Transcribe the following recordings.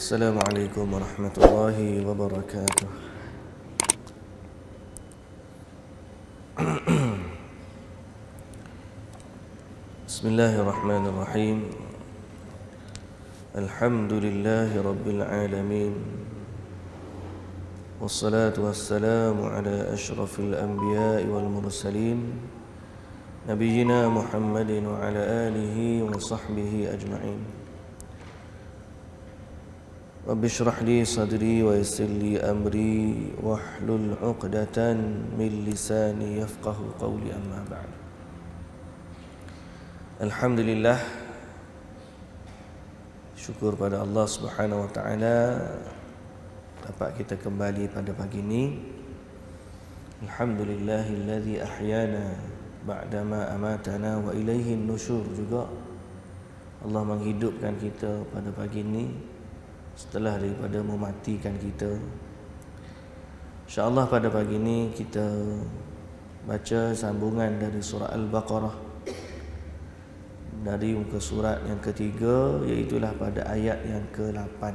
Assalamualaikum warahmatullahi wabarakatuh. Bismillahirrahmanirrahim. Alhamdulillahi rabbil alamin. Wassalatu wassalamu ala ashrafil anbiya'i wal mursalin, nabiyyina Muhammadin wa ala alihi wa sahbihi ajma'in. Rabbi shrah li sadri wa yassir li amri wahlul 'uqdatan min lisani yafqahu qawli, amma ba'd. Alhamdulillah, syukur pada Allah Subhanahu wa taala dapat kita kembali pada pagi ini. Alhamdulillahilladzi ahyana ba'dama amatana wa ilaihin nusyur. Juga Allah menghidupkan kita pada pagi ini setelah daripada mematikan kita. InsyaAllah pada pagi ini kita baca sambungan dari surah Al-Baqarah, dari muka surat yang ketiga, iaitulah pada ayat yang ke-8.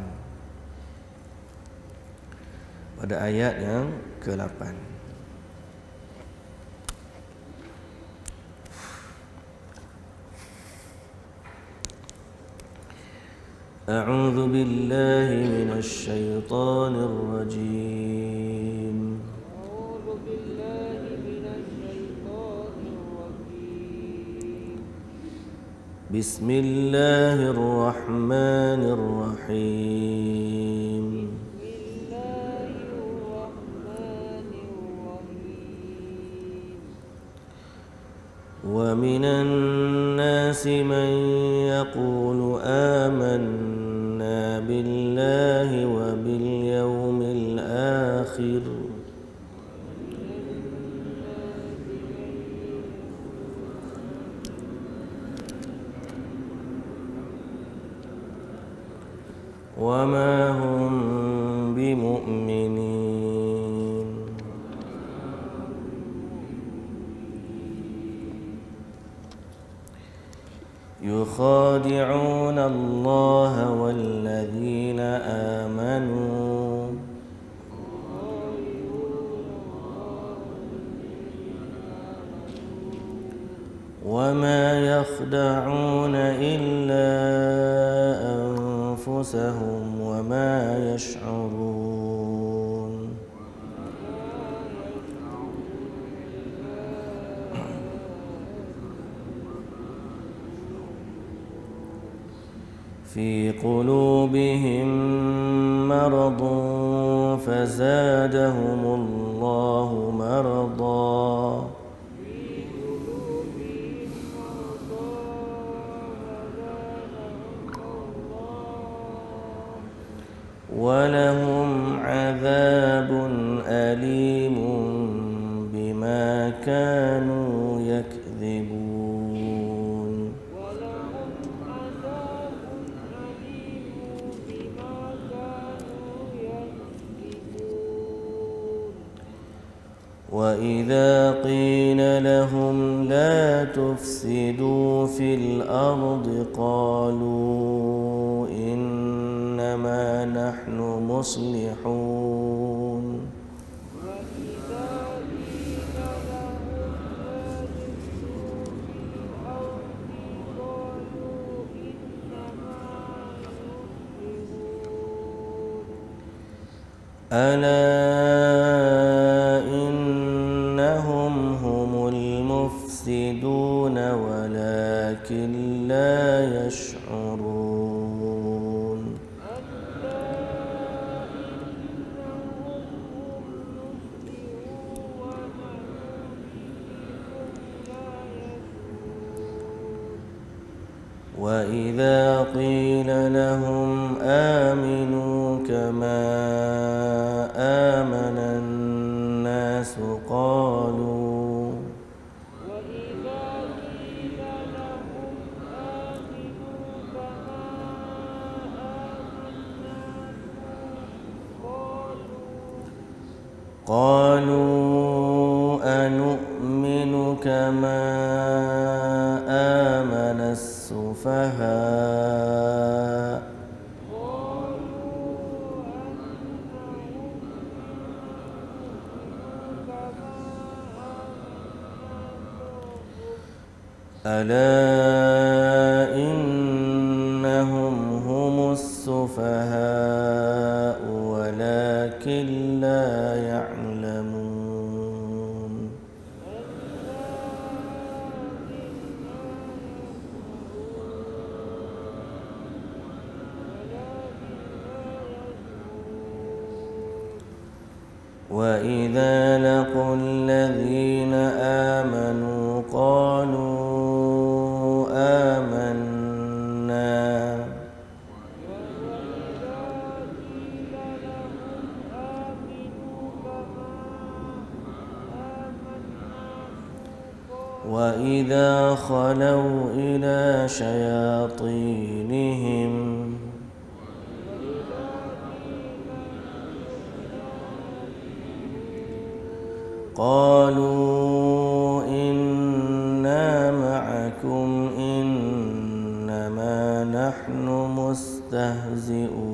Pada ayat yang ke-8. أعوذ بالله من الشيطان الرجيم. بسم الله الرحمن الرحيم. ومن الناس من يقول آمنا بالله وباليوم الآخر وما هم بمؤمنين. يخادعون الله والذين آمنوا وما يخدعون إلا أنفسهم وما يشعرون. في قلوبهم مرض فزادهم الله مرضا ولهم عذاب أليم بما كانوا يكذبون. وإذا قيل لهم لا تفسدوا في الأرض قالوا إنما نحن مصلحون. ألا إنهم هم المفسدون ولكن لا يشعرون. وإذا قيل لهم آمنوا كما آمن الناس قالوا أنؤمن كما آمن السفهاء ألا إنهم هم السفهاء ولكن لا يعلمون. وإذا لقوا الذين آمنوا قالوا آمنا وإذا خلوا إلى شياطينهم قالوا إنا معكم إنما نحن مستهزئون.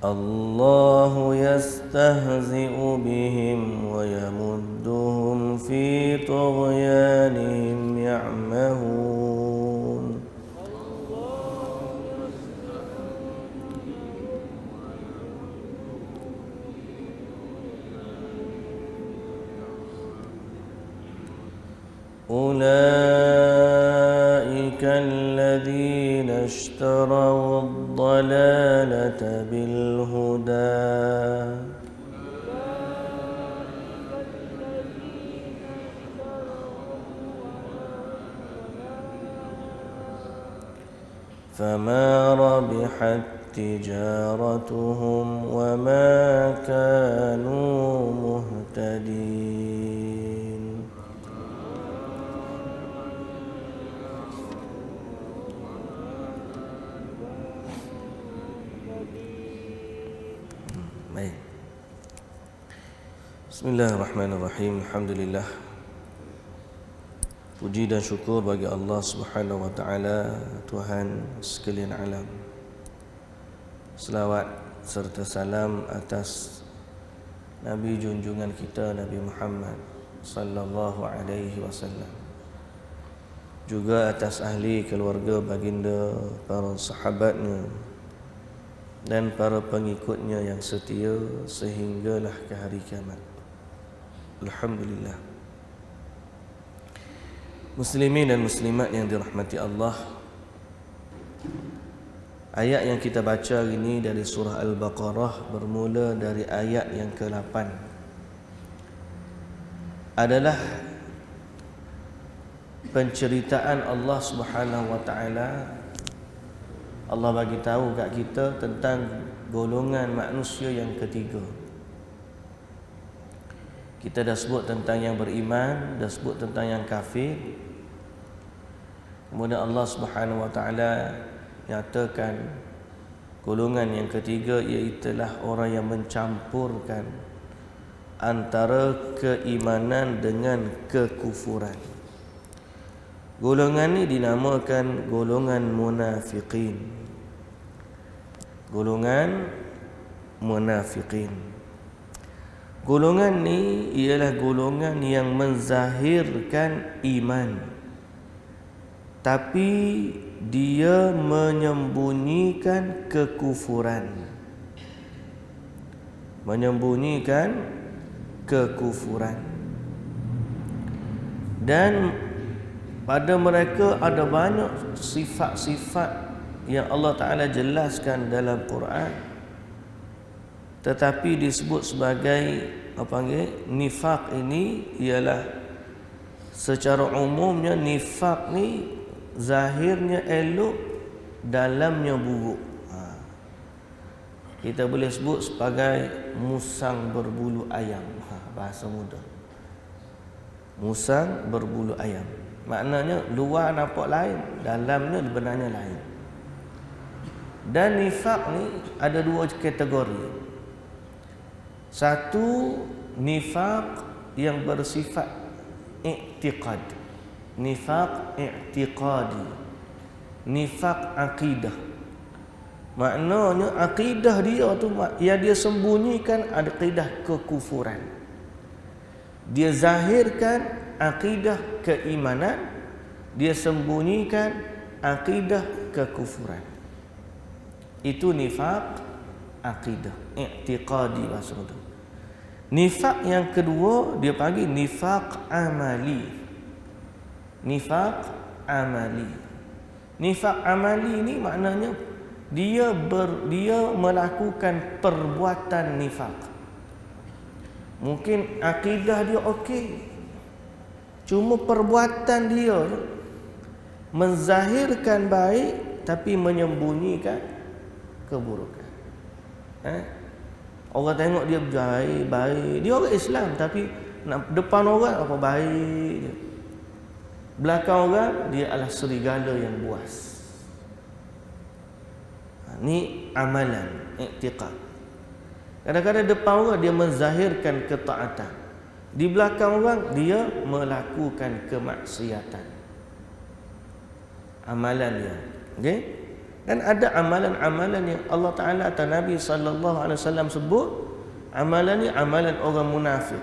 الله يستهزئ بهم ويمدهم في طغيانهم يعمهون. أولئك الذين اشتروا الضلالة بالهدى فما ربحت تجارتهم وما كانوا مهتدين. Baik. Bismillahirrahmanirrahim. Alhamdulillah. Puji dan syukur bagi Allah Subhanahu wa taala, Tuhan sekalian alam. Selawat serta salam atas Nabi junjungan kita Nabi Muhammad sallallahu alaihi wasallam. Juga atas ahli keluarga baginda, para sahabatnya dan para pengikutnya yang setia sehinggalah ke hari kiamat. Alhamdulillah. Muslimin dan muslimat yang dirahmati Allah, ayat yang kita baca hari ini dari surah Al-Baqarah bermula dari ayat yang ke-8 adalah penceritaan Allah Subhanahu wa taala. Allah bagi tahu kat kita tentang golongan manusia yang ketiga. Kita dah sebut tentang yang beriman, dah sebut tentang yang kafir. Kemudian Allah Subhanahu wa taala nyatakan golongan yang ketiga, iaitu orang yang mencampurkan antara keimanan dengan kekufuran. Golongan ini dinamakan golongan munafiqin. Golongan munafiqin. Golongan ni ialah golongan yang menzahirkan iman, tapi dia menyembunyikan kekufuran. Menyembunyikan kekufuran. Dan pada mereka ada banyak sifat-sifat yang Allah Ta'ala jelaskan dalam Quran, tetapi disebut sebagai nifaq. Ini ialah secara umumnya nifaq ni zahirnya elok, dalamnya buruk. Kita boleh sebut sebagai musang berbulu ayam. Bahasa mudah, musang berbulu ayam. Maknanya luar nampak lain, dalamnya sebenarnya lain. Dan nifaq ni ada dua kategori. Satu, nifaq yang bersifat i'tiqad, nifaq i'tiqadi, nifaq akidah. Maknanya akidah dia tu yang dia sembunyikan akidah kekufuran. Dia zahirkan akidah keimanan, dia sembunyikan akidah kekufuran. Itu nifaq akidah, i'tiqadi bahasa tu. Nifaq yang kedua dia panggil nifaq amali. Nifaq amali. Nifaq amali ni maknanya dia melakukan perbuatan nifaq. Mungkin akidah dia okey, cuma perbuatan dia menzahirkan baik tapi menyembunyikan keburukan. Orang tengok dia baik, dia orang Islam tapi depan orang apa baik dia. Belakang orang dia adalah serigala yang buas. Ni amalan, i'tiqad. Kadang-kadang depan orang dia menzahirkan ketaatan, di belakang orang dia melakukan kemaksiatan. Amalan dia, okey? Dan ada amalan-amalan yang Allah Ta'ala atau Nabi SAW sebut, amalan ni amalan orang munafik.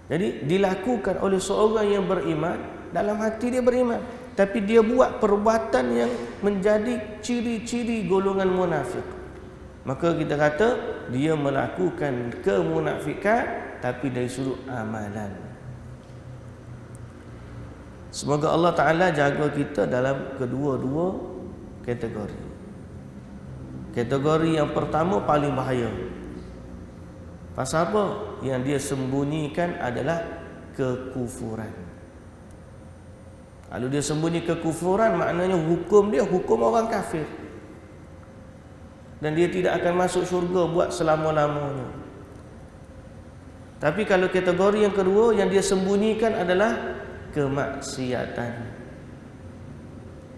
Jadi dilakukan oleh seorang yang beriman, dalam hati dia beriman, tapi dia buat perbuatan yang menjadi ciri-ciri golongan munafik. Maka kita kata dia melakukan kemunafikan tapi dari sudut amalan. Semoga Allah Ta'ala jaga kita dalam kedua-dua kategori. Kategori yang pertama paling bahaya. Pasal apa? Yang dia sembunyikan adalah kekufuran. Kalau dia sembunyi kekufuran, maknanya hukum dia hukum orang kafir, dan dia tidak akan masuk syurga buat selama-lamanya. Tapi kalau kategori yang kedua, yang dia sembunyikan adalah kemaksiatan.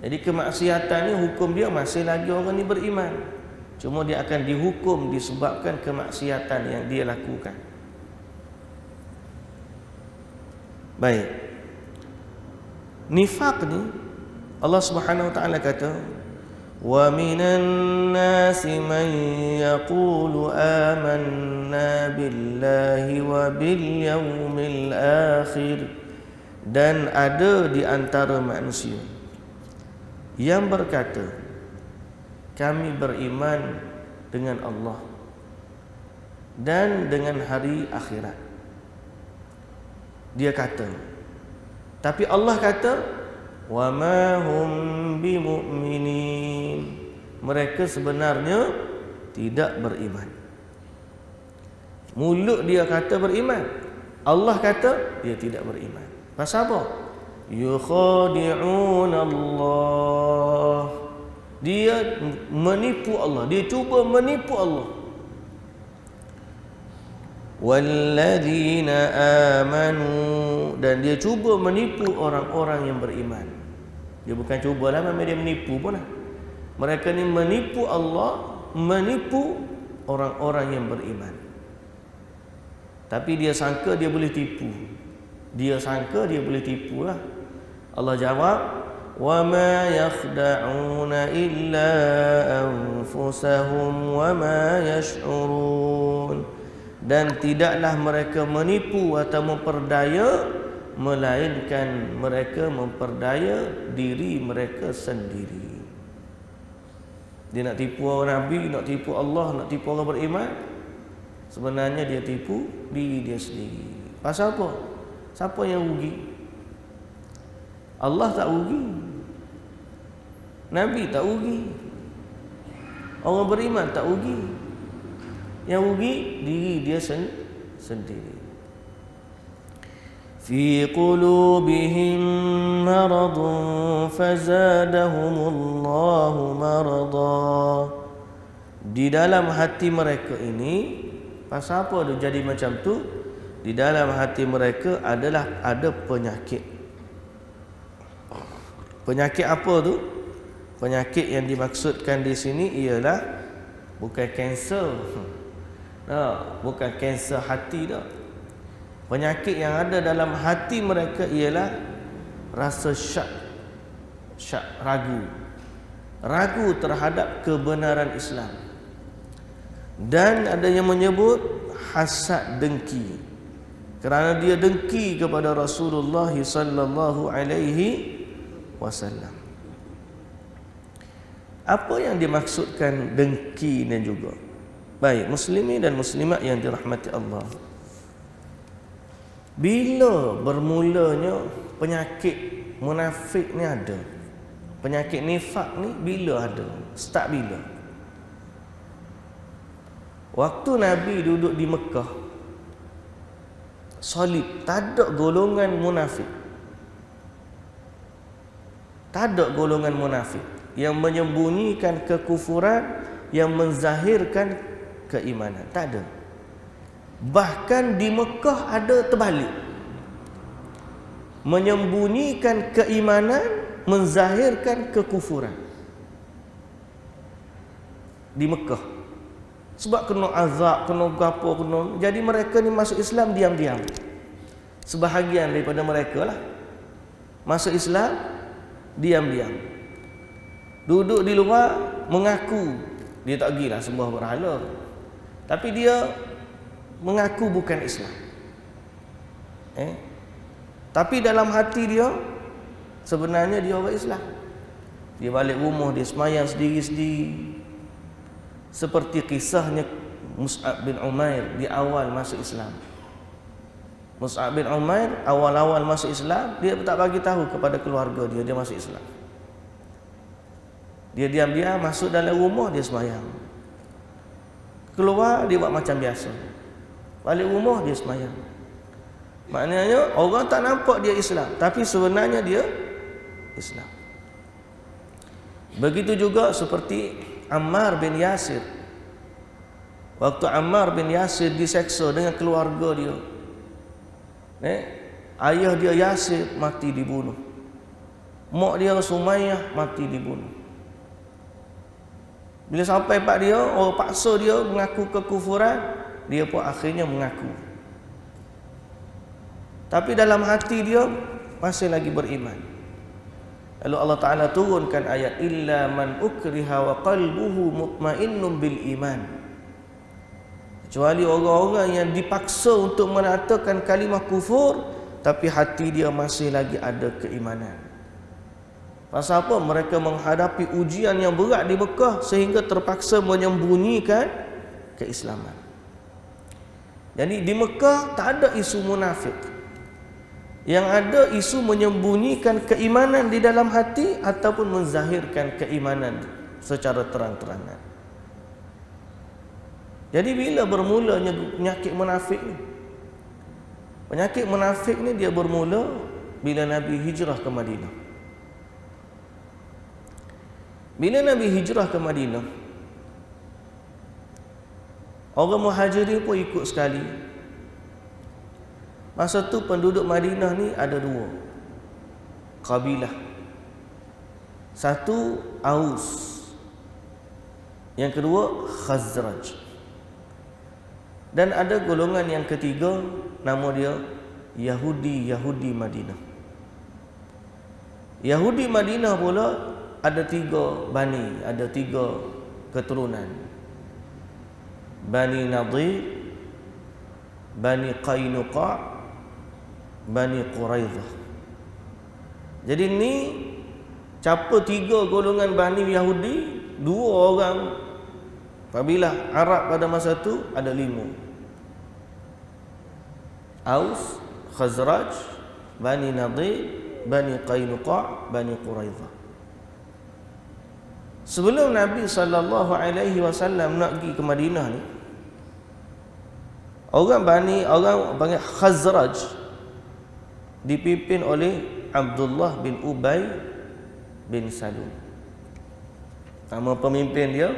Jadi kemaksiatan ni hukum dia masih lagi orang ni beriman, cuma dia akan dihukum disebabkan kemaksiatan yang dia lakukan. Baik, nifaq ni Allah Subhanahu wa taala kata, wa minan nasi man yaqulu amanna billahi wa bil yaumil akhir. Dan ada di antara manusia yang berkata, kami beriman dengan Allah dan dengan hari akhirat. Dia kata, tapi Allah kata, wa ma hum bimu'minin, mereka sebenarnya tidak beriman. Mulut dia kata beriman, Allah kata dia tidak beriman. Pasal apa? Yukhadi'un Allah, dia menipu Allah, dia cuba menipu Allah. Walladzina amanu, dan dia cuba menipu orang-orang yang beriman. Dia bukan cubalah, memang dia menipu pun lah. Mereka ni menipu Allah, menipu orang-orang yang beriman. Tapi dia sangka dia boleh tipu. Dia sangka dia boleh tipu lah. Allah jawab, wa ma yakhda'una illa anfusahum wa ma yash'urun. Dan tidaklah mereka menipu atau memperdaya, melainkan mereka memperdaya diri mereka sendiri. Dia nak tipu orang Nabi, nak tipu Allah, nak tipu orang beriman, sebenarnya dia tipu diri dia sendiri. Pasal apa? Siapa yang rugi? Allah tak rugi, Nabi tak rugi, orang beriman tak rugi. Yang rugi diri dia sendiri. Fi qulubihim maradun fazadahumullahu marada. Di dalam hati mereka ini, pasal apa dia jadi macam tu? Di dalam hati mereka adalah ada penyakit. Penyakit apa tu? Penyakit yang dimaksudkan di sini ialah bukan kanser. Bukan kanser hati dah. Penyakit yang ada dalam hati mereka ialah rasa syak, ragu. ragu terhadap kebenaran Islam. Dan ada yang menyebut hasad, dengki, kerana dia dengki kepada Rasulullah sallallahu alaihi wasallam. Apa yang dimaksudkan dengki ni juga? Baik, muslimin dan muslimat yang dirahmati Allah, bila bermulanya penyakit munafik ni ada, penyakit nifak ni bila ada? Start bila? Waktu Nabi duduk di Mekah, solid, tak ada golongan munafik. Tak ada golongan munafik yang menyembunyikan kekufuran, yang menzahirkan keimanan. Tak ada. Bahkan di Mekah ada terbalik, menyembunyikan keimanan, menzahirkan kekufuran di Mekah. Sebab kena azab, kena gapo, kena, jadi mereka ni masuk Islam diam-diam. Sebahagian daripada mereka lah masuk Islam diam-diam, duduk di luar, mengaku dia tak pergilah sembah berhala, tapi dia mengaku bukan Islam. Tapi dalam hati dia sebenarnya dia orang Islam. Dia balik rumah, dia semayang sendiri-sendiri. Seperti kisahnya Mus'ab bin Umair di awal masuk Islam. Mus'ab bin Umair awal-awal masuk Islam, dia tak bagi tahu kepada keluarga dia masuk Islam. Dia diam-diam masuk dalam rumah, dia semayang. Keluar, dia buat macam biasa. Balik rumah, dia semayang. Maknanya orang tak nampak dia Islam, tapi sebenarnya dia Islam. Begitu juga seperti Ammar bin Yasir. Waktu Ammar bin Yasir diseksa dengan keluarga dia, ayah dia Yasir mati dibunuh, mak dia Sumayyah mati dibunuh. Bila sampai pak dia, orang paksa dia mengaku kekufuran, dia pun akhirnya mengaku. Tapi dalam hati dia masih lagi beriman. Lalu Allah Ta'ala turunkan ayat, illa man ukriha wa qalbuhu mutmainnun bil iman. Kecuali orang-orang yang dipaksa untuk mengatakan kalimah kufur, tapi hati dia masih lagi ada keimanan. Pasal apa? Mereka menghadapi ujian yang berat di Mekah sehingga terpaksa menyembunyikan keislaman. Jadi di Mekah tak ada isu munafik. Yang ada isu menyembunyikan keimanan di dalam hati ataupun menzahirkan keimanan secara terang-terangan. Jadi bila bermulanya penyakit munafik ni? Penyakit munafik ni dia bermula bila Nabi hijrah ke Madinah. Bila Nabi hijrah ke Madinah, orang Muhajirin pun ikut sekali. Masa tu penduduk Madinah ni ada dua kabilah. Satu Aus, yang kedua Khazraj. Dan ada golongan yang ketiga, nama dia Yahudi Madinah. Yahudi Madinah pula ada tiga bani, ada tiga keturunan. Bani Nadir, Bani Qainuqa, Bani Quraidah. Jadi ni capa tiga golongan Bani Yahudi, dua orang kabilah Arab pada masa tu ada lima. Aus, Khazraj, Bani Nadir, Bani Qainuqa, Bani Quraidah. Sebelum Nabi SAW nak pergi ke Madinah ni, orang panggil Khazraj dipimpin oleh Abdullah bin Ubay bin Salul. Nama pemimpin dia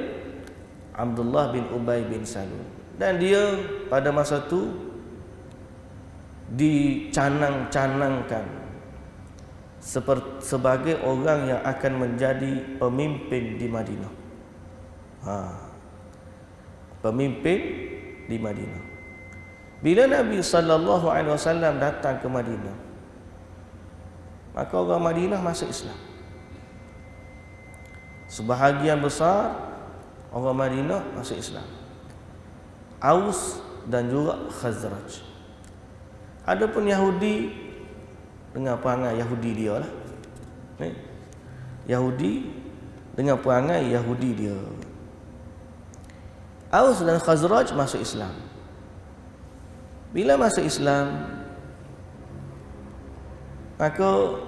Abdullah bin Ubay bin Salul. Dan dia pada masa tu dicanang-canangkan sebagai orang yang akan menjadi pemimpin di Madinah. Pemimpin di Madinah. Bila Nabi SAW datang ke Madinah, maka orang Madinah masuk Islam. Sebahagian besar orang Madinah masuk Islam. Aus dan juga Khazraj. Adapun Yahudi dengan perangai Yahudi dia lah. Yahudi dengan perangai Yahudi dia. Aus dan Khazraj masuk Islam. Bila masuk Islam, maka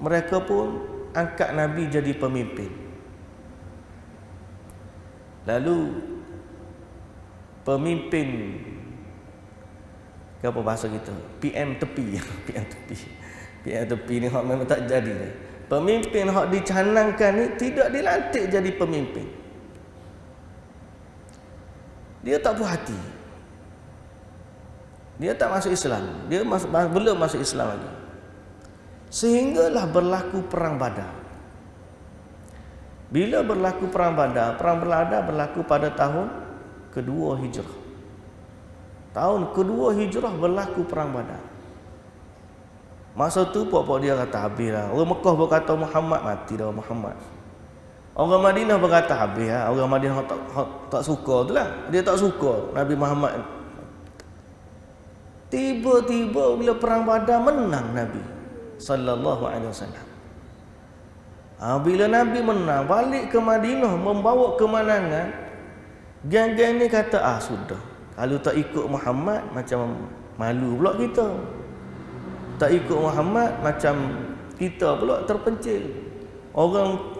mereka pun angkat Nabi jadi pemimpin. Lalu pemimpin, apa bahasa kita? PM tepi. PM tepi ni hak memang tak jadi. Pemimpin hak dicanangkan ni tidak dilantik jadi pemimpin. Dia tak puas hati. Dia tak masuk Islam. Dia belum masuk Islam lagi. Sehinggalah berlaku perang Badar. Bila berlaku perang Badar berlaku pada tahun kedua Hijrah. Tahun kedua Hijrah berlaku perang Badar. Masa tu pokok dia kata habislah. Orang Mekah berkata Muhammad mati dah Muhammad. Orang Madinah berkata habis lah. Orang Madinah tak suka tu lah. Dia tak suka Nabi Muhammad. Tiba-tiba bila perang Badar menang Nabi sallallahu alaihi wasallam. Bila Nabi menang balik ke Madinah membawa kemenangan, geng-geng ni kata sudah. Kalau tak ikut Muhammad macam malu pula kita. Tak ikut Muhammad macam kita pula terpencil. Orang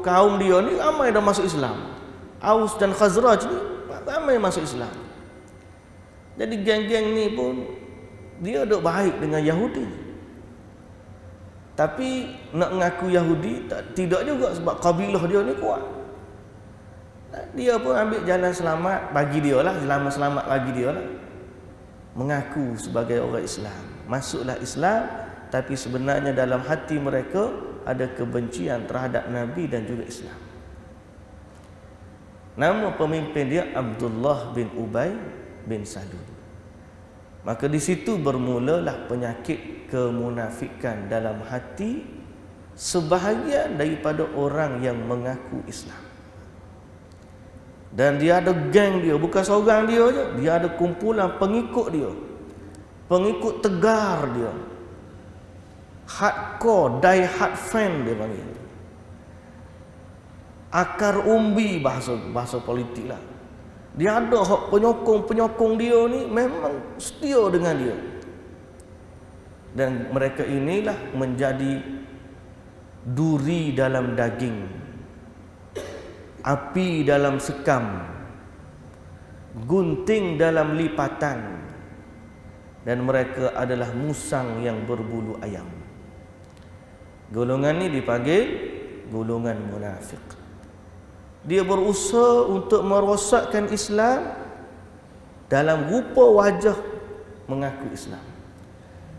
kaum dia ni ramai dah masuk Islam. Aus dan Khazraj ni ramai masuk Islam. Jadi geng-geng ni pun dia duk baik dengan Yahudi. Tapi nak mengaku Yahudi tidak juga sebab kabilah dia ni kuat. Dia pun ambil jalan selamat bagi dia lah, jalan selamat bagi dia lah. Mengaku sebagai orang Islam. Masuklah Islam, tapi sebenarnya dalam hati mereka ada kebencian terhadap Nabi dan juga Islam. Nama pemimpin dia Abdullah bin Ubay bin Salul. Maka di situ bermulalah penyakit kemunafikan dalam hati sebahagian daripada orang yang mengaku Islam. Dan dia ada geng dia, bukan seorang dia je, dia ada kumpulan pengikut dia. Pengikut tegar dia. Hardcore, die hard fan dia panggil. Akar umbi bahasa politik lah. Dia ada penyokong dia ni memang setia dengan dia. Dan mereka inilah menjadi duri dalam daging, api dalam sekam, gunting dalam lipatan, dan mereka adalah musang yang berbulu ayam. Golongan ni dipanggil golongan munafik. Dia berusaha untuk merosakkan Islam dalam rupa wajah mengaku Islam.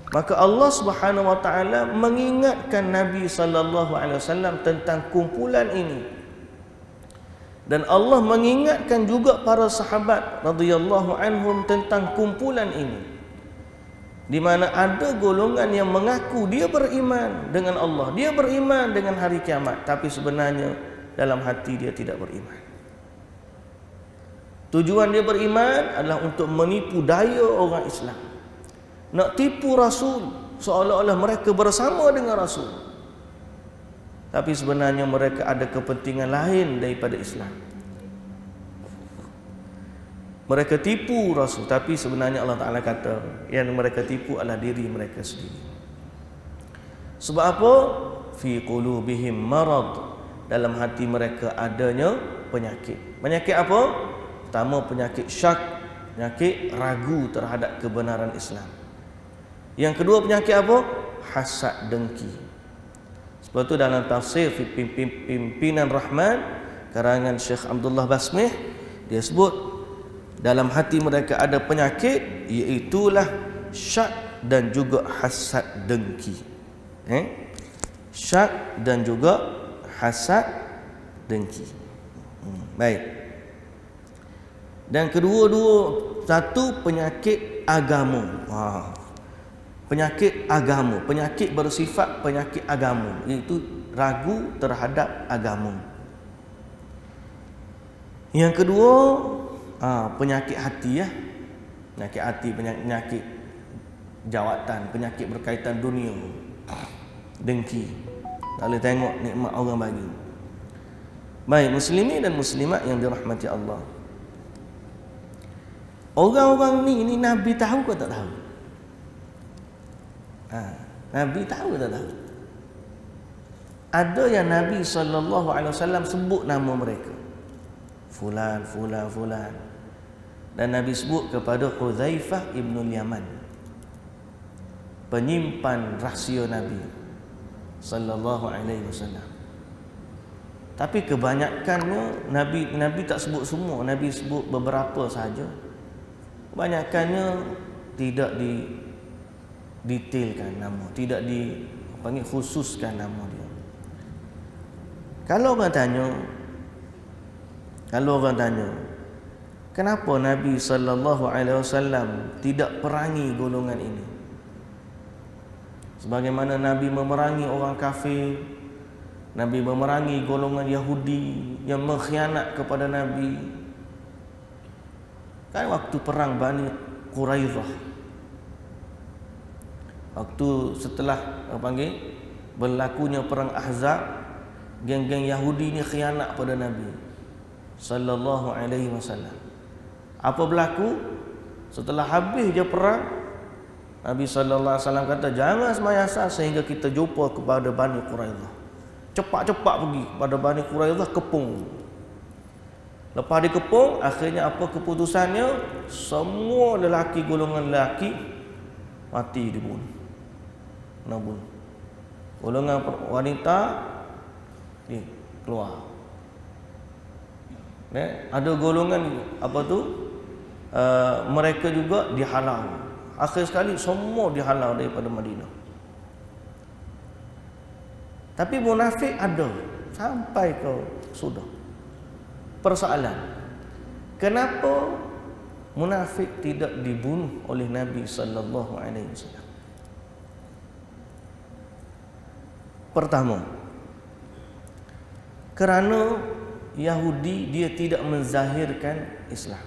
Maka Allah Subhanahu wa taala mengingatkan Nabi sallallahu alaihi wasallam tentang kumpulan ini. Dan Allah mengingatkan juga para sahabat radhiyallahu anhum tentang kumpulan ini. Di mana ada golongan yang mengaku dia beriman dengan Allah, dia beriman dengan hari kiamat, tapi sebenarnya dalam hati dia tidak beriman. Tujuan dia beriman adalah untuk menipu daya orang Islam. Nak tipu Rasul seolah-olah mereka bersama dengan Rasul. Tapi sebenarnya mereka ada kepentingan lain daripada Islam. Mereka tipu Rasul, tapi sebenarnya Allah Ta'ala kata yang mereka tipu adalah diri mereka sendiri. Sebab apa? Fi qulubihim marad. Dalam hati mereka adanya penyakit. Penyakit apa? Pertama, penyakit syak, penyakit ragu terhadap kebenaran Islam. Yang kedua, penyakit apa? Hasad, dengki. Sebab itu dalam tafsir Pimpinan Rahman karangan Syekh Abdullah Basmih, dia sebut dalam hati mereka ada penyakit, iaitulah syak dan juga hasad, dengki. Syak dan juga hasad, dengki. Baik. Dan kedua-dua, satu penyakit agama. penyakit agama, penyakit bersifat penyakit agama, iaitu ragu terhadap agama. Yang kedua, penyakit hati ya. Penyakit hati, penyakit jawatan, penyakit berkaitan dunia, dengki, tak boleh tengok nikmat orang bagi. Baik, muslimin dan muslimat yang dirahmati Allah, orang-orang ni Nabi tahu ke tak tahu? Nabi tahu ke tak tahu? Ada yang Nabi SAW sebut nama mereka, fulan, fulan, fulan. Dan Nabi sebut kepada Hudzaifah ibn Yaman, penyimpan rahsia Nabi sallallahu alaihi wasallam. Tapi kebanyakannya Nabi tak sebut semua, Nabi sebut beberapa sahaja. Kebanyakannya tidak didetailkan nama, tidak dipanggil khususkan nama dia. Kalau orang tanya, kenapa Nabi sallallahu alaihi wasallam tidak perangi golongan ini? Sebagaimana Nabi memerangi orang kafir, Nabi memerangi golongan Yahudi yang mengkhianat kepada Nabi. Kan waktu perang Bani Quraidah, waktu setelah berlakunya perang Ahzab, geng-geng Yahudi ni khianat pada Nabi sallallahu alaihi wasallam. Apa berlaku? Setelah habis je perang, Nabi sallallahu alaihi wasallam kata, jangan semayasa sehingga kita jumpa kepada Bani Quraidah. Cepat-cepat pergi kepada Bani Quraidah, kepung. Lepas dikepung, akhirnya apa keputusannya? Semua lelaki, golongan lelaki mati, dibunuh. Golongan wanita keluar. Ada golongan mereka juga dihalau. Akhir sekali semua dihalau daripada Madinah. Tapi munafik ada sampai ke sudah. Persoalan, kenapa munafik tidak dibunuh oleh Nabi sallallahu alaihi wasallam? Pertama, kerana Yahudi dia tidak menzahirkan Islam.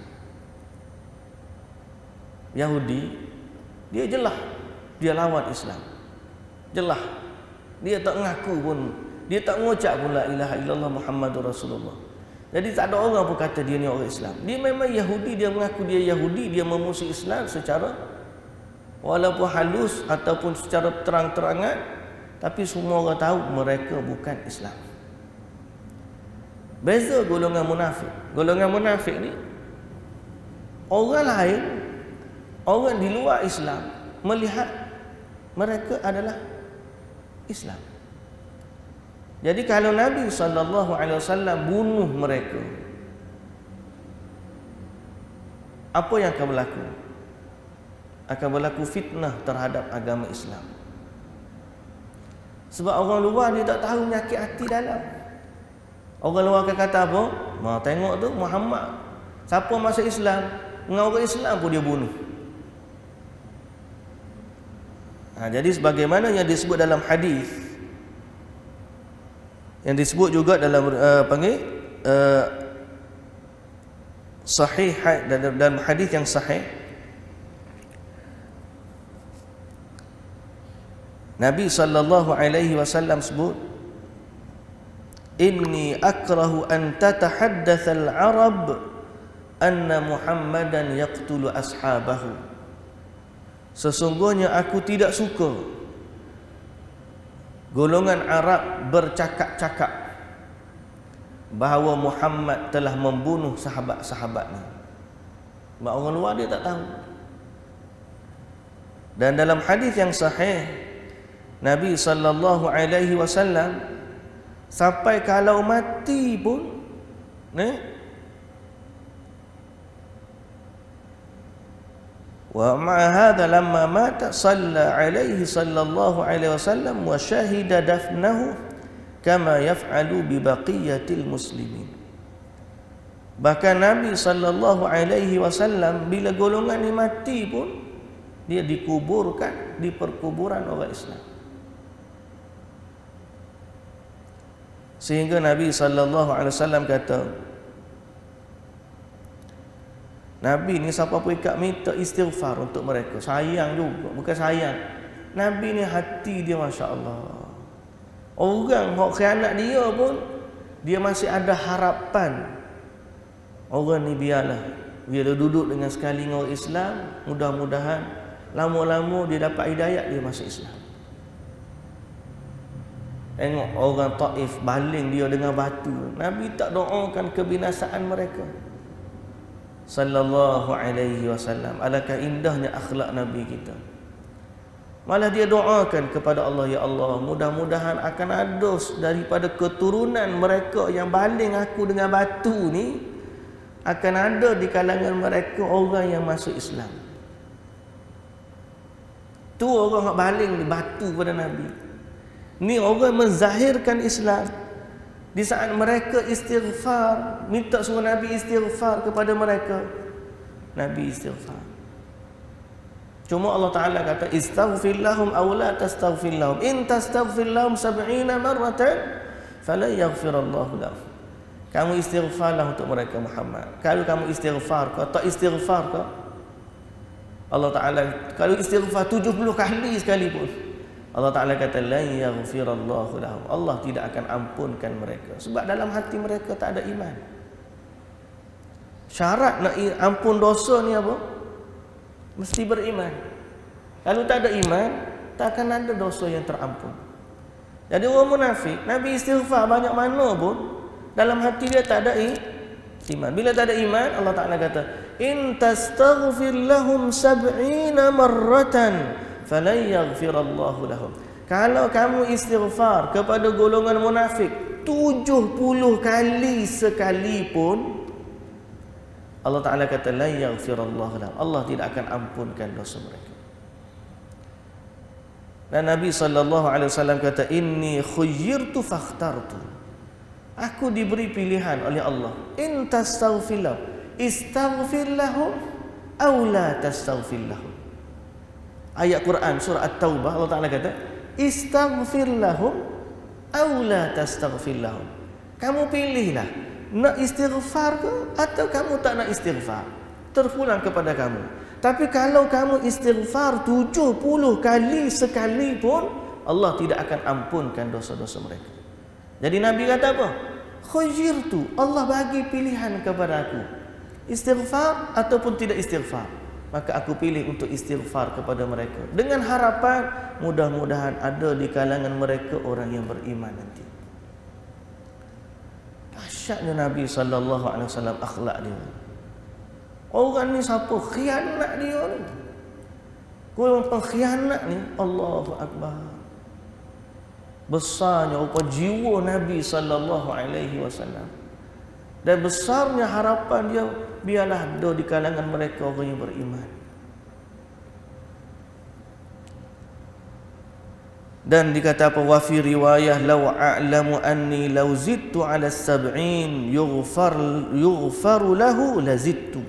Yahudi dia jelas dia lawan Islam. Jelas dia tak mengaku pun, dia tak mengucap pun la ilaha illallah Muhammadur Rasulullah. Jadi tak ada orang pun kata dia ni orang Islam. Dia memang Yahudi, dia mengaku dia Yahudi, dia memusuhi Islam secara walaupun halus ataupun secara terang-terangan, tapi semua orang tahu mereka bukan Islam. Beza golongan munafik. Golongan munafik ni orang lain, orang di luar Islam melihat mereka adalah Islam. Jadi kalau Nabi sallallahu alaihi wasallam bunuh mereka, apa yang akan berlaku? Akan berlaku fitnah terhadap agama Islam. Sebab orang luar dia tak tahu penyakit hati dalam. Orang luar akan kata apa? Tengok tu Muhammad, siapa masuk Islam, dengan orang Islam pun dia bunuh. Jadi sebagaimana yang disebut dalam hadis, yang disebut juga dalam sahih, dalam hadis yang sahih, Nabi sallallahu alaihi wasallam sebut, inni akrahu an tatahaddatsa al-arab anna Muhammadan yaqtulu ashabahu. Sesungguhnya aku tidak suka golongan Arab bercakap-cakap bahawa Muhammad telah membunuh sahabat-sahabatnya. Sebab orang luar dia tak tahu. Dan dalam hadis yang sahih, Nabi sallallahu alaihi wasallam sampai kalau mati pun wa ma'a hadza lamma mata salla alaihi sallallahu alaihi wasallam wa syahida dafnahu kama yaf'alu bi baqiyatil muslimin. Bahkan Nabi sallallahu alaihi wasallam bila golongan ni mati pun dia dikuburkan di perkuburan orang Islam. Sehingga Nabi SAW kata, Nabi ni siapa pun ikat minta istighfar untuk mereka. Sayang juga, bukan sayang. Nabi ni hati dia Masya Allah. Orang yang khianat dia pun, dia masih ada harapan. Orang ni biarlah, dia duduk dengan sekali dengan orang Islam, mudah-mudahan lama-lama dia dapat hidayat, dia masuk Islam. Tengok orang Taif baling dia dengan batu. Nabi tak doakan kebinasaan mereka. Sallallahu alaihi wasallam. Alangkah indahnya akhlak Nabi kita. Malah dia doakan kepada Allah, ya Allah, mudah-mudahan akan ada daripada keturunan mereka yang baling aku dengan batu ni, akan ada di kalangan mereka orang yang masuk Islam. Tu orang yang baling batu pada Nabi. Ni orang menzahirkan Islam. Di saat mereka istighfar, minta suruh Nabi istighfar kepada mereka, Nabi istighfar. Cuma Allah Ta'ala kata, istaghfir lahum aw la tastaghfir lahum. In tastaghfir lahum 70 marratan falan yaghfirallahu lahum. Kamu istighfarlah untuk mereka Muhammad. Kalau kamu istighfar kau tak istighfar kau, Allah Ta'ala kalau istighfar 70 kali sekalipun, Allah Ta'ala kata lan yaghfirallahu lahum. Allah tidak akan ampunkan mereka sebab dalam hati mereka tak ada iman. Syarat nak ampun dosa ni apa? Mesti beriman. Kalau tak ada iman, tak akan ada dosa yang terampun. Jadi orang munafik, Nabi istighfar banyak mana pun, dalam hati dia tak ada iman. Bila tak ada iman, Allah Ta'ala kata, in tastaghfir lahum 70 marratan falan yaghfirallahu lahum. Kalau kamu istighfar kepada golongan munafik 70 kali sekalipun, Allah Ta'ala kata la yaghfirallahu lahum. Allah tidak akan ampunkan dosa mereka. Dan Nabi SAW kata, inni khuyyirtu fakhtartu. Aku diberi pilihan oleh Allah. In tastaghfir lahum, istaghfir lahum aw la tastaghfir lahum. Ayat Quran surah At-Taubah, Allah Ta'ala kata, istaghfir lahum aw la tastaghfir lahum. Kamu pilihlah, nak istighfar ke atau kamu tak nak istighfar, terpulang kepada kamu. Tapi kalau kamu istighfar 70 kali sekalipun, Allah tidak akan ampunkan dosa-dosa mereka. Jadi Nabi kata apa? Khuyyirtu, Allah bagi pilihan kepada aku, istighfar ataupun tidak istighfar. Maka aku pilih untuk istighfar kepada mereka, dengan harapan mudah-mudahan ada di kalangan mereka orang yang beriman nanti. Dahsyatnya Nabi SAW akhlak dia. Orang ni siapa? Khianat dia ni. Orang pengkhianat ni, Allahu Akbar. Besarnya rupa jiwa Nabi SAW. Dan besarnya harapan dia, biarlah ada di kalangan mereka orang yang beriman. Dan dikata apa? Wa fi riwayah law a'lamu anni law zidtu ala 70 yughfaru lahu lazidtu.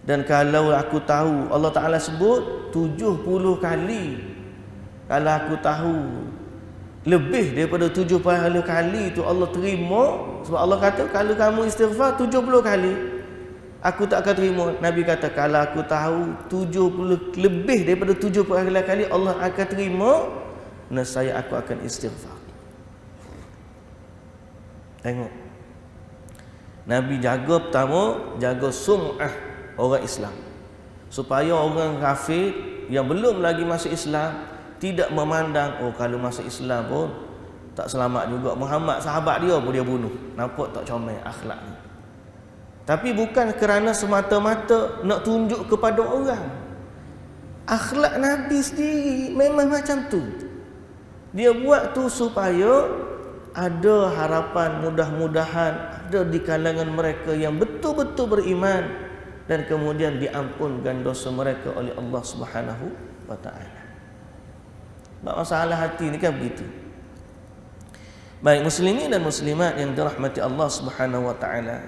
Dan kalau aku tahu, Allah Ta'ala sebut 70 kali. Kalau aku tahu lebih daripada 70 kali itu Allah terima, sebab Allah kata kalau kamu istighfar 70 kali, aku tak akan terima. Nabi kata kalau aku tahu 70 lebih daripada 70 kali Allah akan terima, nescaya aku akan istighfar. Tengok, Nabi jaga pertama, jaga sum'ah orang Islam, supaya orang kafir yang belum lagi masuk Islam tidak memandang, oh kalau masuk Islam pun tak selamat juga, Muhammad sahabat dia pun dia bunuh. Nampak tak comel akhlak ni? Tapi bukan kerana semata-mata nak tunjuk kepada orang. Akhlak Nabi sendiri memang macam tu. Dia buat tu supaya ada harapan, mudah-mudahan ada di kalangan mereka yang betul-betul beriman dan kemudian diampunkan dosa mereka oleh Allah Subhanahu wa Ta'ala. Masalah hati ni kan begitu. Baik muslimin dan muslimat yang dirahmati Allah Subhanahu wa Ta'ala,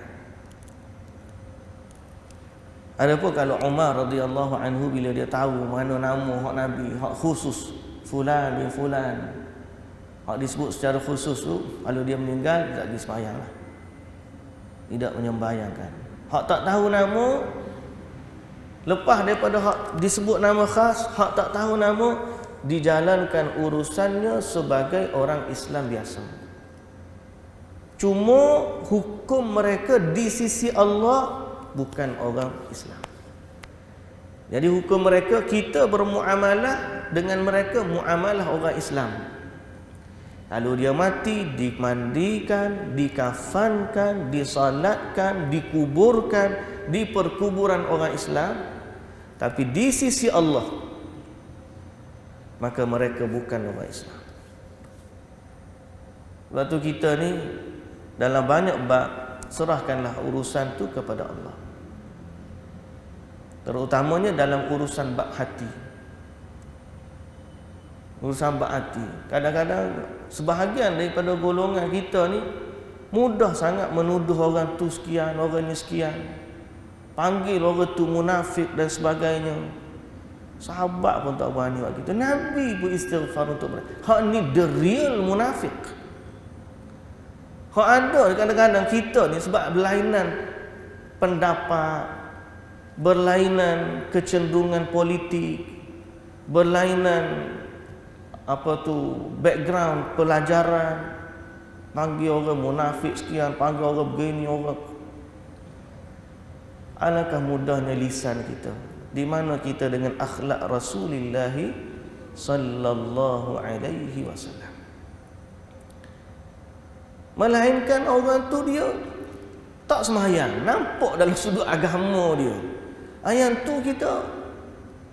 Adapun kalau Umar radhiyallahu anhu bila dia tahu mana nama hak Nabi, hak khusus fulan bin fulan, hak disebut secara khusus tu, kalau dia meninggal tak pergi sembahyang lah. Tidak menyembahyangkan. Hak tak tahu nama, lepas daripada hak disebut nama khas, hak tak tahu nama, dijalankan urusannya sebagai orang Islam biasa. Cuma hukum mereka di sisi Allah bukan orang Islam. Jadi hukum mereka, kita bermuamalah dengan mereka muamalah orang Islam. Lalu dia mati, dimandikan, dikafankan, disalatkan, dikuburkan di perkuburan orang Islam. Tapi di sisi Allah, maka mereka bukan orang Islam. Sebab tu kita ni dalam banyak bab, serahkanlah urusan tu kepada Allah. Terutamanya dalam urusan bab hati. Urusan bab hati. Kadang-kadang sebahagian daripada golongan kita ni mudah sangat menuduh orang tu sekian, orang ni sekian. Panggil orang tu munafik dan sebagainya. Sahabat pun tak berani buat kita. Nabi pun istighfar untuk mereka. Hak ni the real munafik. Hak ada kadang-kadang kita ni sebab berlainan pendapat, berlainan kecenderungan politik, berlainan background pelajaran, panggil orang munafik sekian, panggil orang begini, orang. Alangkah mudahnya lisan kita, di mana kita dengan akhlak Rasulullah sallallahu alaihi wasallam. Melainkan orang tu dia tak sembahyang, nampak dalam sudut agama dia. Yang tu kita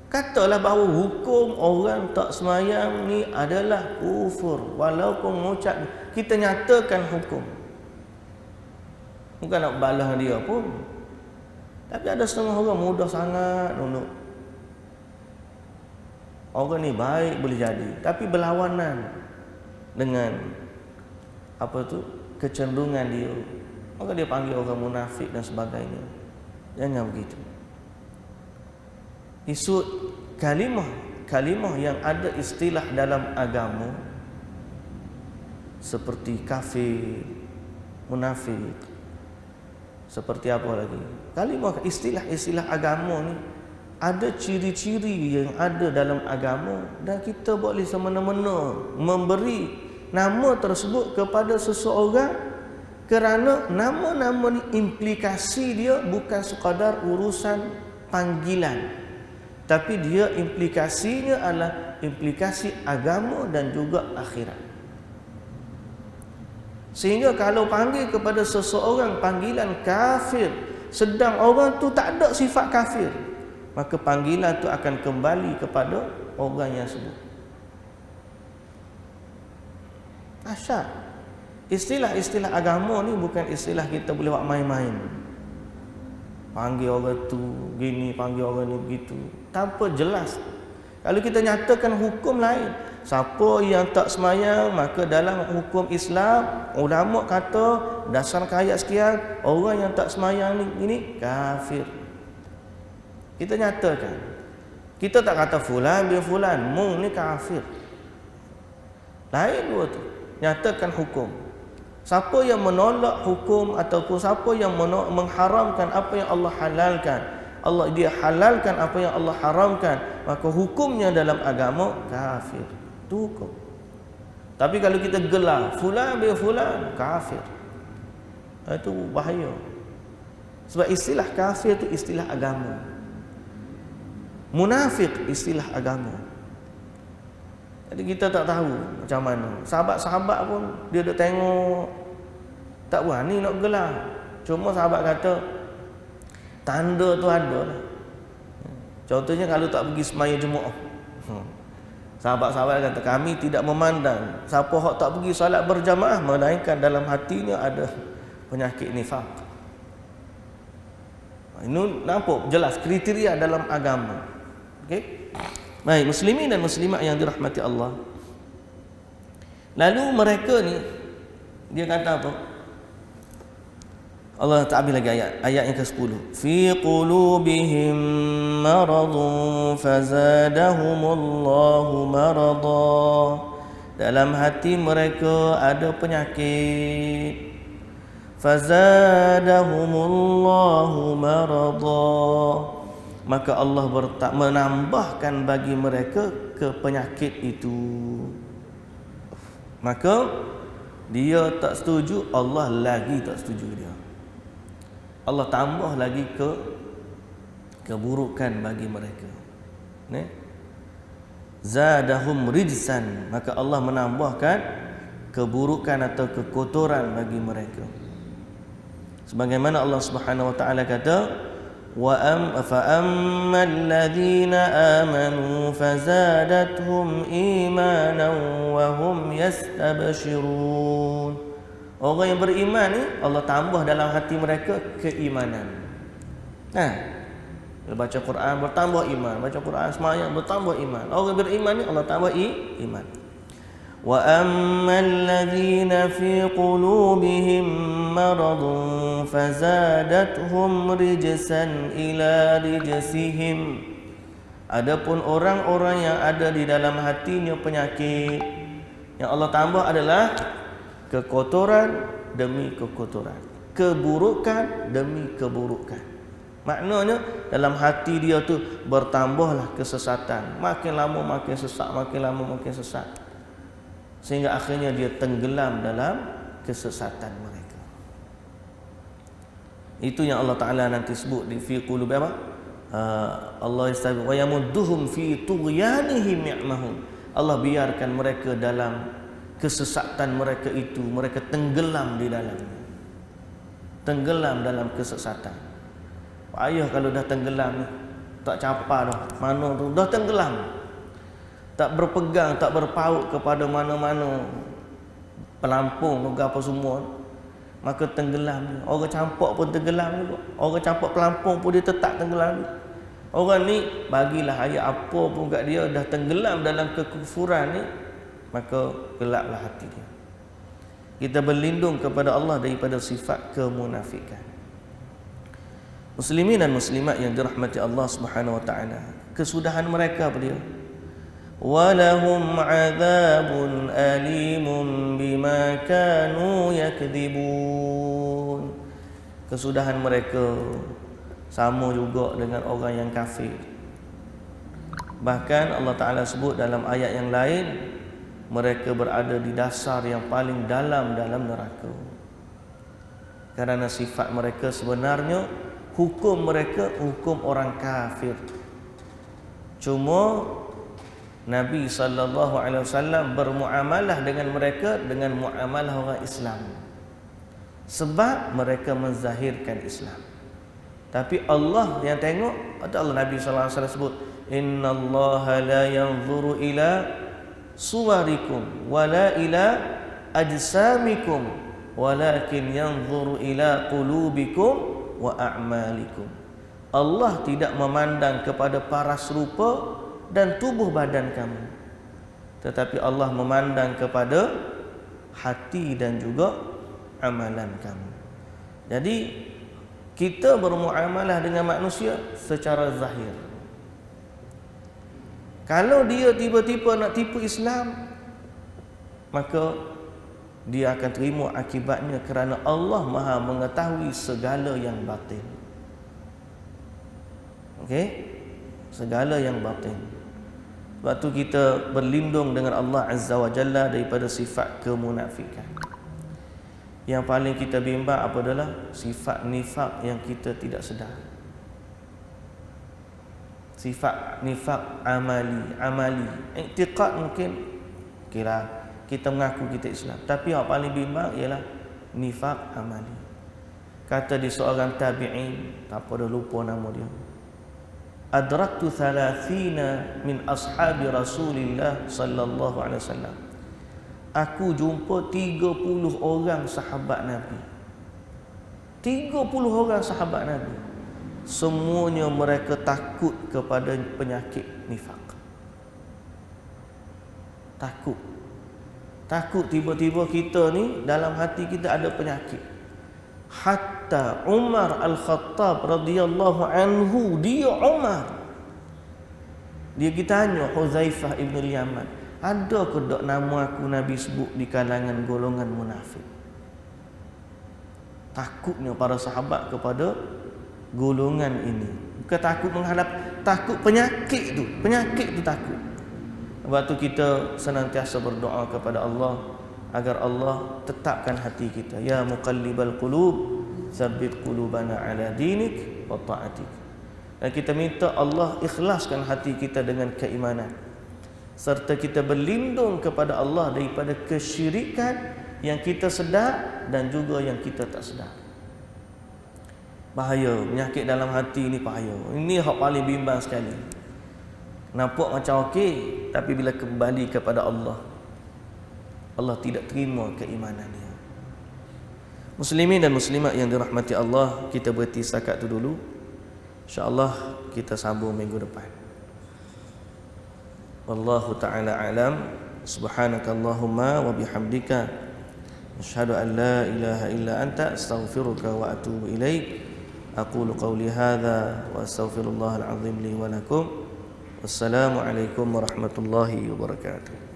katalah bahawa hukum orang tak sembahyang ni adalah kufur. Walaupun mengucap, kita nyatakan hukum. Bukan nak balas dia pun. Tapi ada setengah orang mudah sangat nunduk. Orang ni baik boleh jadi, tapi berlawanan dengan kecenderungan dia. Maka dia panggil orang munafik dan sebagainya. Jangan begitu. Isu kalimah yang ada istilah dalam agama seperti kafir, munafik, seperti apa lagi? Kalimah istilah agama ni ada ciri-ciri yang ada dalam agama, dan kita boleh semena-mena memberi nama tersebut kepada seseorang kerana nama-nama ni implikasi dia bukan sekadar urusan panggilan, tapi dia implikasinya adalah implikasi agama dan juga akhirat. Sehingga kalau panggil kepada seseorang panggilan kafir, sedang orang tu tak ada sifat kafir, maka panggilan tu akan kembali kepada orang yang sebut. Asyad. Istilah-istilah agama ni bukan istilah kita boleh buat main-main. Panggil orang tu gini, panggil orang ni begitu, tanpa jelas. Kalau kita nyatakan hukum lain, siapa yang tak semayang, maka dalam hukum Islam, ulama kata dasar ayat sekian, orang yang tak semayang ni ini kafir. Kita nyatakan. Kita tak kata fulan bin fulan, mung ni kafir. Lain dua tu. Nyatakan hukum. Siapa yang menolak hukum ataupun siapa yang mengharamkan apa yang Allah halalkan, dia halalkan apa yang Allah haramkan, maka hukumnya dalam agama kafir. Itu hukum. Tapi kalau kita gelar fulan bin fulan kafir, itu bahaya. Sebab istilah kafir itu istilah agama. Munafik istilah agama. Jadi kita tak tahu macam mana. Sahabat-sahabat pun dia duk tengok, tak berani nak gelar. Cuma sahabat kata tanda tu ada lah. Contohnya kalau tak pergi sembahyang Jumaat, sahabat-sahabat kata kami tidak memandang siapa hak tak pergi salat berjamaah, melainkan dalam hatinya ada penyakit nifaq. Ini nampak jelas kriteria dalam agama. Okey. Baik, muslimin dan muslimat yang dirahmati Allah. Lalu mereka ni, dia kata apa? Allah ta'ambil lagi ayat yang ke-10. Fi qulubihim maradun fazadahumullahu marada. Dalam hati mereka ada penyakit. Fazadahumullahu marada. Maka Allah menambahkan bagi mereka ke penyakit itu. Maka dia tak setuju, Allah lagi tak setuju dia. Allah tambah lagi keburukan bagi mereka. Zadahum rijsan, maka Allah menambahkan keburukan atau kekotoran bagi mereka. Sebagaimana Allah Subhanahu wa taala kata, فَأَمَّا الَّذِينَ آمَنُوا فَزَادَتْهُمْ إِيمَانًا وَهُمْ يَسْتَبْشِرُونَ. Orang yang beriman ni Allah tambah dalam hati mereka keimanan. Bila baca Quran bertambah iman, baca Quran sembahyang bertambah iman. Orang beriman ni Allah tambah iman. Wa ammal ladzina fi qulubihim maradun fazadathum rijsan ila rijsihim. Adapun orang-orang yang ada di dalam hatinya penyakit, yang Allah tambah adalah kekotoran demi kekotoran, keburukan demi keburukan. Maknanya dalam hati dia tu bertambahlah kesesatan. Makin lama makin sesat, makin lama makin sesat. Sehingga akhirnya dia tenggelam dalam kesesatan mereka. Itu yang Allah Ta'ala nanti sebut di fi qulubi apa? Allah istabi wa yamudduhum fi tughyanihim ya'mahun. Allah biarkan mereka dalam kesesatan mereka itu, mereka tenggelam di dalamnya. Tenggelam dalam kesesatan. Ayah kalau dah tenggelam ni, tak capa dah, mana tu dah tenggelam. Tak berpegang, tak berpaut kepada mana-mana pelampung ke apa semua, maka tenggelam. Orang campak pun tenggelam juga. Orang campak pelampung pun dia tetap tenggelam. Orang ni bagilah ayat apa pun kat dia, dah tenggelam dalam kekufuran ni, maka gelaplah hati dia. Kita berlindung kepada Allah daripada sifat kemunafikan. Muslimin dan muslimat yang dirahmati Allah Subhanahu wa taala, kesudahan mereka apa dia? Walahum adzabun alimun bima kanu yakdzibun. Kesudahan mereka sama juga dengan orang yang kafir. Bahkan Allah Ta'ala sebut dalam ayat yang lain, mereka berada di dasar yang paling dalam neraka. Kerana sifat mereka sebenarnya, hukum mereka hukum orang kafir. Cuma Nabi SAW bermuamalah dengan mereka dengan muamalah orang Islam, sebab mereka menzahirkan Islam. Tapi Allah yang tengok, ada Allah Nabi SAW sebut, innallaha la yanzuru ila suwarikum wala ila ajsamikum walakin yanzuru ila qulubikum wa a'malikum. Allah tidak memandang kepada paras rupa dan tubuh badan kamu, tetapi Allah memandang kepada hati dan juga amalan kamu. Jadi kita bermuamalah dengan manusia secara zahir. Kalau dia tiba-tiba nak tipu Islam, maka dia akan terima akibatnya, kerana Allah Maha mengetahui segala yang batin. Okey? Segala yang batin. Sebab tu kita berlindung dengan Allah Azza wa Jalla daripada sifat kemunafikan. Yang paling kita bimbang apa adalah sifat nifak yang kita tidak sedar. Sifat nifak amali. I'tiqad mungkin kira kita mengaku kita Islam, tapi yang paling bimbang ialah nifak amali. Kata di seorang tabi'in, tak apa dah lupa nama dia, adraktu 30 min ashabi Rasulillah sallallahu alaihi wasallam. Aku jumpa 30 orang sahabat Nabi. 30 orang sahabat Nabi. Semuanya mereka takut kepada penyakit nifak. Takut tiba-tiba kita ni dalam hati kita ada penyakit. Hatta Umar Al-Khattab radhiyallahu anhu, dia Umar, dia ditanya Huzaifah ibn al-Yaman, ada ke tak nama aku Nabi sebut di kalangan golongan munafik? Takutnya para sahabat kepada golongan ini. Bukan takut menghadap, takut penyakit tu. Penyakit tu takut. Sebab tu kita senantiasa berdoa kepada Allah agar Allah tetapkan hati kita. Ya muqallibal qulub, tsabbit qulubana ala dinik wa ta'atik. Dan kita minta Allah ikhlaskan hati kita dengan keimanan, serta kita berlindung kepada Allah daripada kesyirikan yang kita sedar dan juga yang kita tak sedar. Bahaya, penyakit dalam hati ni bahaya. Ini hak paling bimbang sekali. Nampak macam okey, tapi bila kembali kepada Allah, Allah tidak terima keimanan dia. Muslimin dan muslimat yang dirahmati Allah, kita berhenti setakat tu dulu. InsyaAllah kita sambung minggu depan. Wallahu ta'ala alam. Subhanakallahumma wa bihamdika asyhadu an la ilaha illa anta astaghfiruka wa atubu ilaik. Aqulu qawli hadza wa astaghfirullahal azim li wa lakum. Wassalamu alaikum warahmatullahi wabarakatuh.